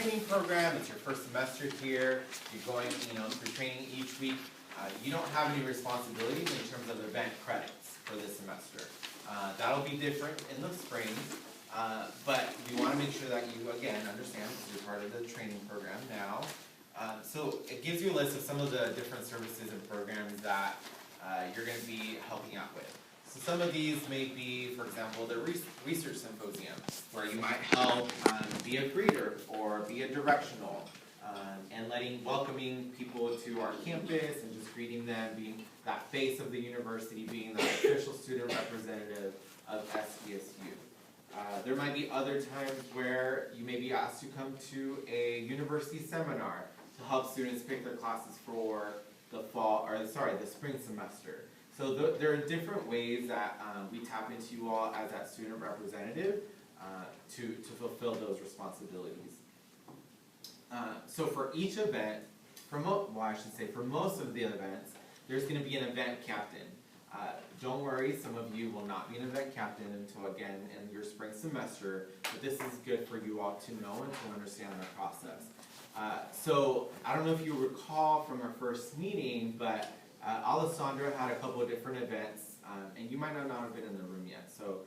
training program, it's your first semester here, you're going, through training each week. You don't have any responsibilities in terms of event credits for this semester. That'll be different in the spring, but we want to make sure that you, again, understand because you're part of the training program now. So it gives you a list of some of the different services and programs that you're going to be helping out with. So some of these may be, for example, the research symposium, where you might help be a greeter or be a directional, and welcoming people to our campus and just greeting them, being that face of the university, being the official student representative of SDSU. There might be other times where you may be asked to come to a university seminar to help students pick their classes for the the spring semester. So there are different ways that we tap into you all as that student representative to fulfill those responsibilities. So for each event, for most of the events, there's going to be an event captain. Don't worry, some of you will not be an event captain until, again, in your spring semester, but this is good for you all to know and to understand the process. So I don't know if you recall from our first meeting, but Alessandra had a couple of different events, and you might not have been in the room yet. So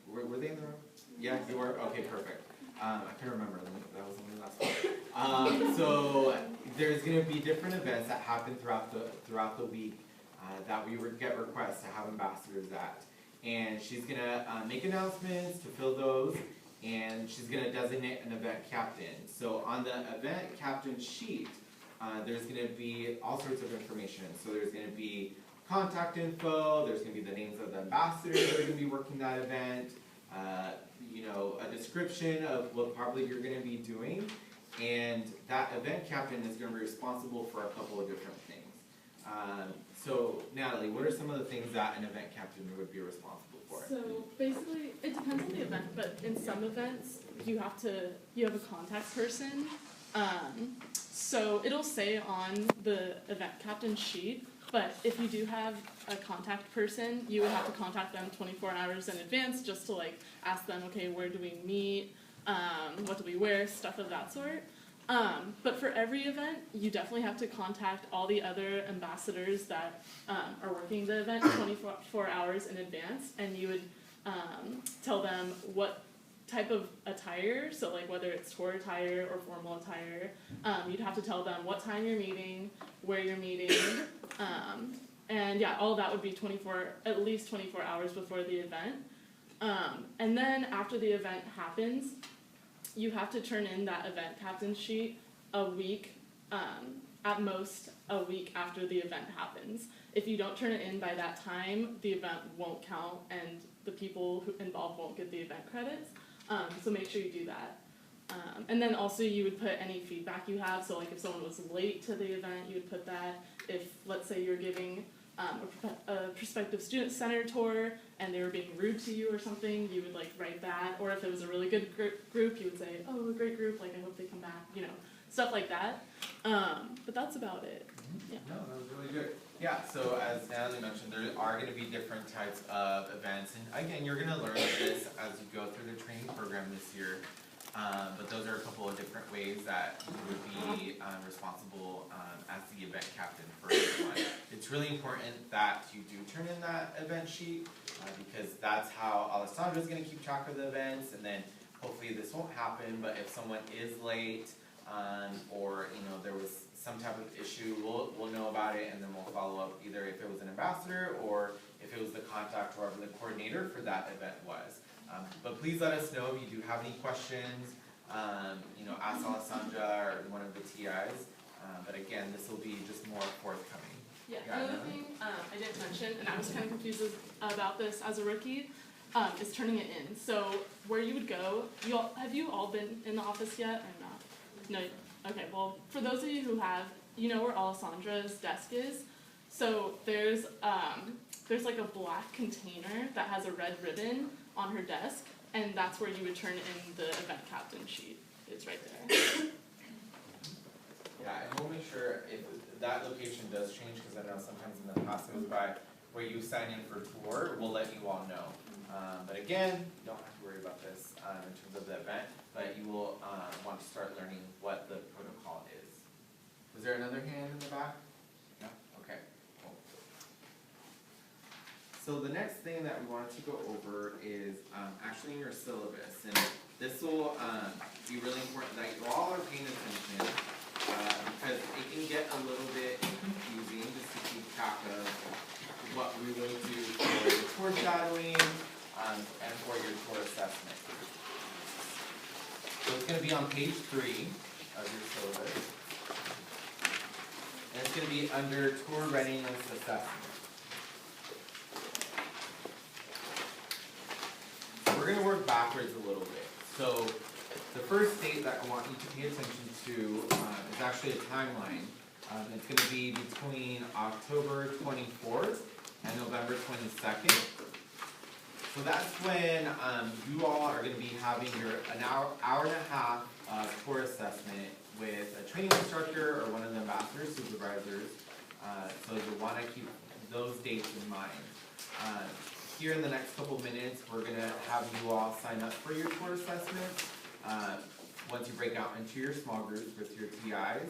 were they in the room? Yeah, you were? Okay, perfect. I can't remember, that was only last week. So there's going to be different events that happen throughout the week that we get requests to have ambassadors at. And she's going to make announcements to fill those, and she's going to designate an event captain. So on the event captain sheet, there's going to be all sorts of information. So there's going to be contact info, there's going to be the names of the ambassadors that are going to be working that event, a description of what probably you're going to be doing, and that event captain is going to be responsible for a couple of different things. So Natalie, what are some of the things that an event captain would be responsible for? So basically, it depends on the event, but in some events, you have a contact person. So it'll say on the event captain sheet, but if you do have a contact person, you would have to contact them 24 hours in advance just to ask them, okay, where do we meet, what do we wear, stuff of that sort. But for every event, you definitely have to contact all the other ambassadors that are working the event 24 hours in advance, and you would tell them what type of attire, so whether it's tour attire or formal attire. You'd have to tell them what time you're meeting, where you're meeting, and yeah, all of that would be at least 24 hours before the event. And then after the event happens, you have to turn in that event captain sheet a week, at most a week after the event happens. If you don't turn it in by that time, the event won't count and the people involved won't get the event credits. So make sure you do that. And then also you would put any feedback you have. So if someone was late to the event, you would put that. If, let's say, you're giving a prospective student center tour and they were being rude to you or something, you would write that. Or if it was a really good group, you would say, oh, a great group, I hope they come back, stuff like that. But that's about it. Yeah. No, that was really good. Yeah, so as Natalie mentioned, there are going to be different types of events, and again, you're going to learn this as you go through the training program this year. But those are a couple of different ways that you would be responsible as the event captain for everyone. It's really important that you do turn in that event sheet because that's how Alessandra is going to keep track of the events, and then hopefully this won't happen, but if someone is late or there was some type of issue, we'll know about it, and then we'll follow up either if it was an ambassador or if it was the contact or whoever the coordinator for that event was. But please let us know if you do have any questions. Ask Alessandra or one of the TIs. But again, this will be just more forthcoming. Yeah, another thing I didn't mention, and I was kind of confused about this as a rookie, is turning it in. So where you would go, have you all been in the office yet or not? No? Okay, well, for those of you who have, where Alessandra's desk is. So there's a black container that has a red ribbon on her desk, and that's where you would turn in the event captain sheet. It's right there. Yeah, and we'll make sure if that location does change, because I know sometimes in the past goes by where you sign in for tour, we'll let you all know. But again, you don't have to worry about this in terms of the event, but you will want to start learning another hand in the back? No? Okay, cool. So the next thing that we wanted to go over is actually in your syllabus, and this will be really important that you all are paying attention because it can get a little bit confusing just to keep track of what we will do for your tour shadowing and for your tour assessment. So it's going to be on page 3 of your syllabus. And it's going to be under tour readiness assessment. So we're going to work backwards a little bit. So the first date that I want you to pay attention to is actually a timeline. It's going to be between October 24th and November 22nd. So that's when you all are going to be having an hour and a half tour assessment with a training instructor or one of the ambassador supervisors. So you'll want to keep those dates in mind. Here in the next couple minutes, we're going to have you all sign up for your tour assessment. Once you break out into your small groups with your TIs,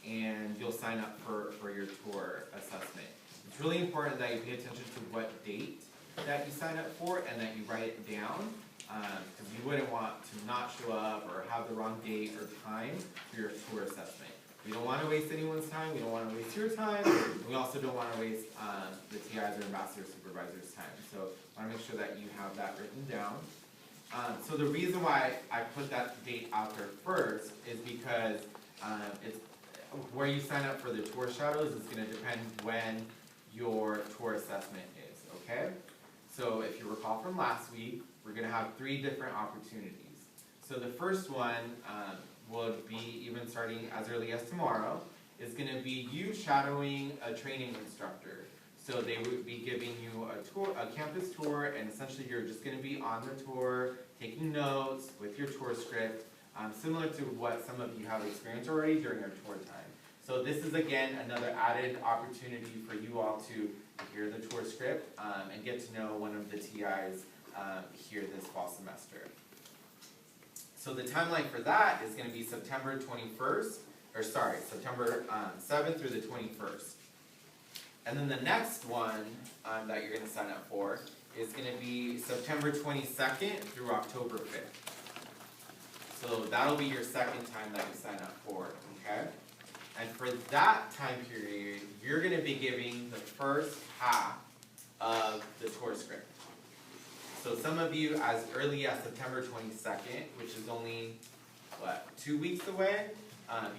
and you'll sign up for your tour assessment. It's really important that you pay attention to what date that you sign up for and that you write it down, because you wouldn't want to not show up or have the wrong date or time for your tour assessment. We don't want to waste anyone's time, we don't want to waste your time, and we also don't want to waste the TI's or ambassador supervisor's time. So I want to make sure that you have that written down. So the reason why I put that date out there first is because it's where you sign up for the tour shadows is going to depend when your tour assessment is, okay? So if you recall from last week, we're going to have 3 different opportunities. So the first one would be, even starting as early as tomorrow, is going to be you shadowing a training instructor. So they would be giving you a campus tour, and essentially you're just going to be on the tour, taking notes with your tour script, similar to what some of you have experienced already during your tour time. So this is again another added opportunity for you all to hear the tour script and get to know one of the TIs here this fall semester. So the timeline for that is going to be September 21st, or sorry, September 7th through the 21st. And then the next one that you're going to sign up for is going to be September 22nd through October 5th. So that'll be your second time that you sign up for, okay? And for that time period, you're going to be giving the first half of the tour script. So some of you as early as September 22nd, which is only, 2 weeks away,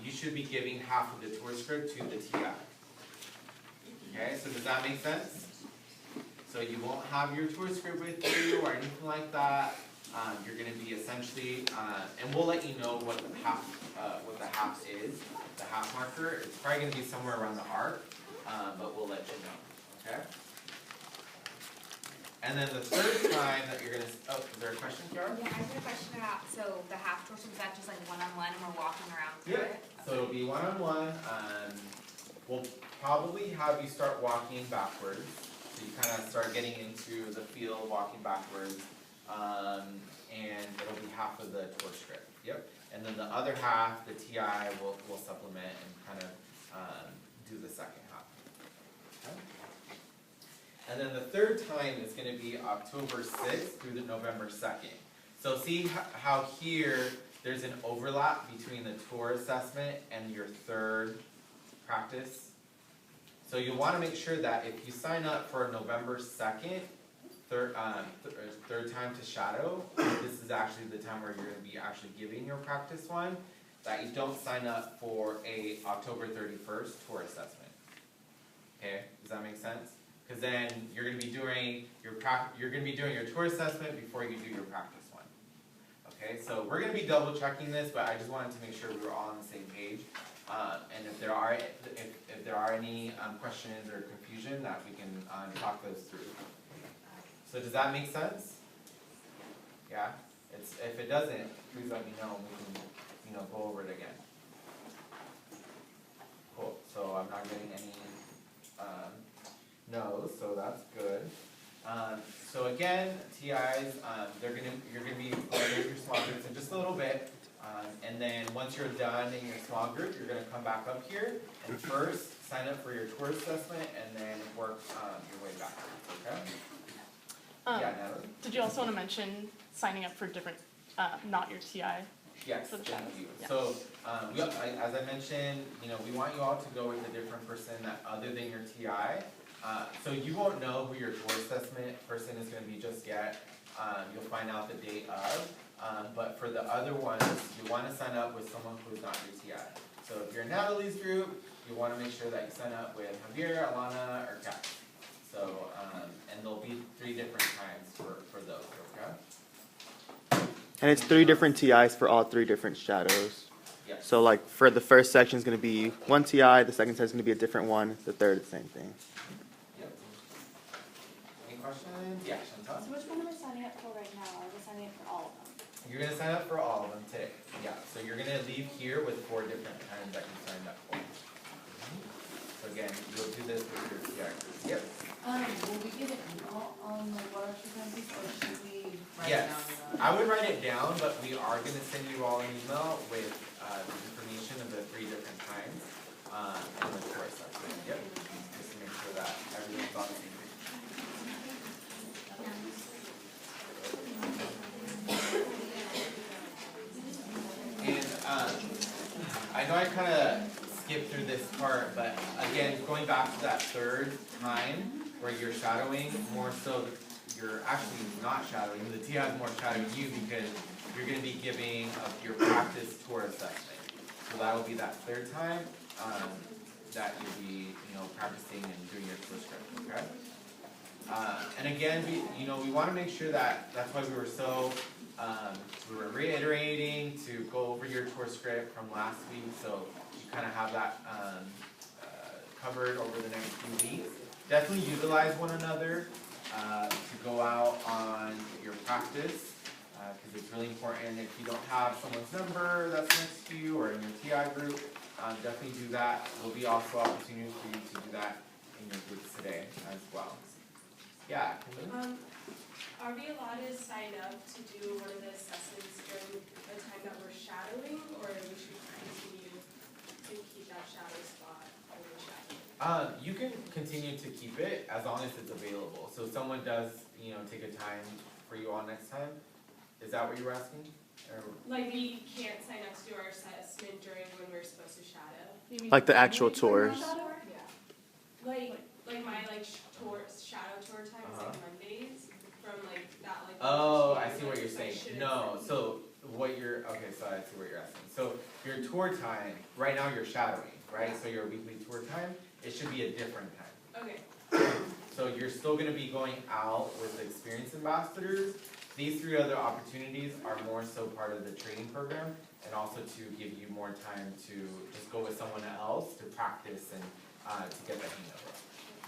you should be giving half of the tour script to the TI. Okay, so does that make sense? So you won't have your tour script with you or anything like that. You're going to be essentially, and we'll let you know what the half is, the half marker. It's probably going to be somewhere around the arc, but we'll let you know. Okay. And then the third time that you're going to, oh, is there a question, Kiara? Yeah, I have a question about, so the half tour, so is that just like one-on-one and we're walking around through it? So it'll be one-on-one. We'll probably have you start walking backwards. So you kind of start getting into the feel of walking backwards. And it'll be half of the tour script. Yep. And then the other half, the TI will supplement and kind of do the second half. Okay. And then the third time is going to be October 6th through the November 2nd. So see how here there's an overlap between the tour assessment and your third practice. So you'll want to make sure that if you sign up for November 2nd, third time to shadow, this is actually the time where you're going to be actually giving your practice one, that you don't sign up for a October 31st tour assessment. Okay, does that make sense? Because then you're going to be doing your tour assessment before you do your practice one. Okay, so we're going to be double checking this, but I just wanted to make sure we were all on the same page. And if there are any questions or confusion, that we can talk those through. So does that make sense? Yeah? If it doesn't, please let me know and we can go over it again. Cool. So I'm not getting any no's, so that's good. So again, TIs, you're gonna be going with your small groups in just a little bit, and And then once you're done in your small group, you're gonna come back up here and first sign up for your tour assessment and then work your way backwards, okay? Yeah, Natalie? Did you also want to mention signing up for different, not your TI? Yes, For the thank shadows, you. yeah. So, as I mentioned, we want you all to go with a different person that, other than your TI. So you won't know who your tour assessment person is gonna be just yet. You'll find out the date of. But for the other ones, you wanna sign up with someone who's not your TI. So if you're in Natalie's group, you wanna make sure that you sign up with Javier, Alana, or Kat. So, and there'll be 3 different times for those, okay? And it's 3 different TIs for all 3 different shadows. Yes. So like for the first section is going to be one TI, the second section is going to be a different one, the third the same thing. Yep. Any questions? Yeah, Chantal? So which one am I signing up for right now? Are we signing up for all of them? You're gonna sign up for all of them today. Yeah, so you're gonna leave here with 4 different times that you signed up for. So again, you'll do this with your TI group. Yep. Will we get an email on like what our frequencies, or should we write it Yes, down? I would write it down, but we are gonna send you all an email with the information of the 3 different times and the tour assessment. Yep. Just to make sure that everyone's on the same page. And I know I kind of skipped through this part, but again, going back to that 3rd time where you're shadowing, more so you're actually not shadowing, the TI is more shadowing you because you're going to be giving your practice tour assessment. So that will be that 3rd time that you'll be practicing and doing your tour script, okay? And again, we want to make sure that's why we were so, we were reiterating to go over your tour script from last week, so you kind of have that covered over the next few weeks. Definitely utilize one another to go out on your practice, because it's really important. If you don't have someone's number that's next to you or in your TI group, definitely do that. There'll be also opportunities for you to do that in your groups today as well. Yeah, Kimberly? Are we allowed to sign up to do one of the assessments during the time that we're shadowing, or we should continue to keep that shadow spot when we're shadowing? You can continue to keep it as long as it's available. So if someone does, take a time for you all next time, is that what you were asking? Or, Like, we can't sign up to do our assessment during when we're supposed to shadow. Like the actual tours. Yeah. Like my shadow tour time is like Mondays from like that like. oh, 1 to I 2, see what you're so I saying. shouldn't No, send so okay, so I see what you're asking. So your tour time, right now you're shadowing, right? So your weekly tour time, it should be a different time. Okay. So you're still gonna be going out with the experienced ambassadors. These 3 other opportunities are more so part of the training program and also to give you more time to just go with someone else to practice and to get the hang of it.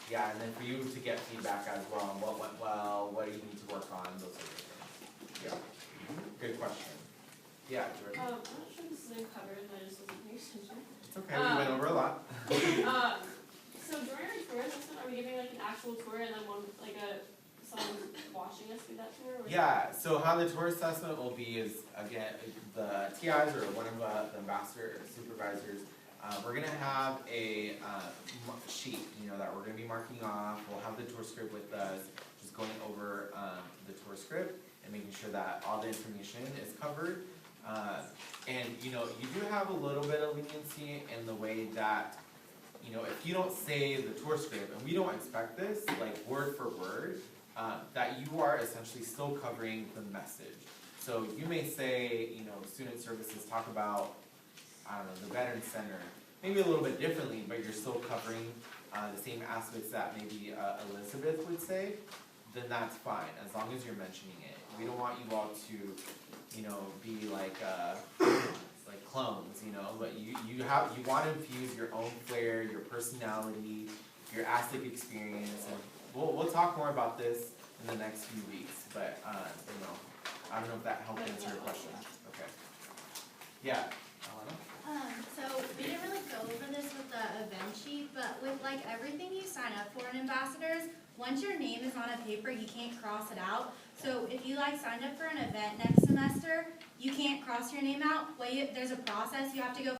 Yeah, and then for you to get feedback as well on what went well, what do you need to work on, those sort of things. Yeah, good question. Yeah, Jordan? I'm not sure this is covered, I just wasn't paying attention. It's okay, we went over a lot. So during our tour assessment, are we giving like an actual tour and then someone watching us do that tour? Or Yeah, so how the tour assessment will be is, again, the TIs or one of the ambassador supervisors, we're gonna have a sheet, that we're gonna be marking off. We'll have the tour script with us, just going over the tour script and making sure that all the information is covered. And you do have a little bit of leniency in the way that, if you don't say the tour script, and we don't expect this, like word for word, that you are essentially still covering the message. So you may say, student services talk about, the Veterans Center, maybe a little bit differently, but you're still covering the same aspects that maybe Elizabeth would say, then that's fine, as long as you're mentioning it. We don't want you all to, be like clones, but you want to infuse your own flair, your personality, your ASTIC experience, and we'll talk more about this in the next few weeks, but, I don't know if that helped answer your question. Okay. Yeah, Alana? So we didn't really go over this with the event sheet, but with like everything you sign up for in Ambassadors, once your name is on a paper, you can't cross it out. So if you like signed up for an event next semester, you can't cross your name out. There's a process, you have to go